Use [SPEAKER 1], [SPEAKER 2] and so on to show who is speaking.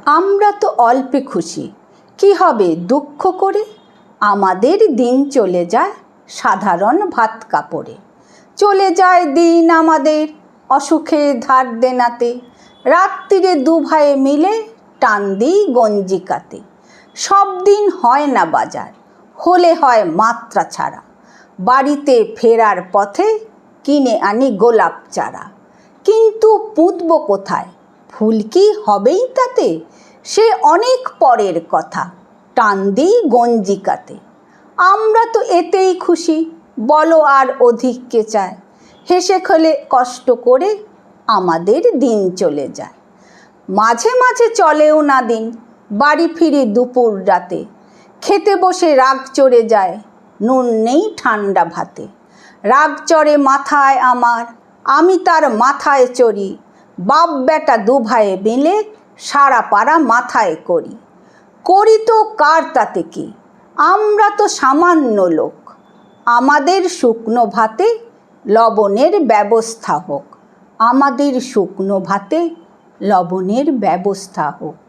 [SPEAKER 1] আমরা তো অল্পে খুশি, কি হবে দুঃখ করে? আমাদের দিন চলে যায় সাধারণ ভাত কাপড়ে। চলে যায় দিন আমাদের অসুখে ধার দেনাতে। রাত্রিরে দু ভাইয়ে মিলে টান দিই গঞ্জিকাতে। সব দিন হয় না বাজার, হলে হয় মাত্রা ছাড়া। বাড়িতে ফেরার পথে কিনে আনি গোলাপ চারা। কিন্তু পুঁতব কোথায়, ফুল কি হবেই তাতে? সে অনেক পরের কথা, টান দিই গঞ্জিকাতে। আমরা তো এতেই খুশি, বলো আর অধিক কে চায়? হেসে খেলে কষ্ট করে আমাদের দিন চলে যায়। মাঝে মাঝে চলেও না দিন, বাড়ি ফিরি দুপুর রাতে। খেতে বসে রাগ চড়ে যায়, নুন নেই ঠান্ডা ভাতে। রাগ চড়ে মাথায় আমার, আমি তার মাথায় চড়ি। বাপ বেটা দু ভাইয়ে মিলে সারা পাড়া মাথায় করি। করি তো কার তাতে কি, আমরা তো সামান্য লোক। আমাদের শুকনো ভাতে লবণের ব্যবস্থা হোক। আমাদের শুকনো ভাতে লবণের ব্যবস্থা হোক।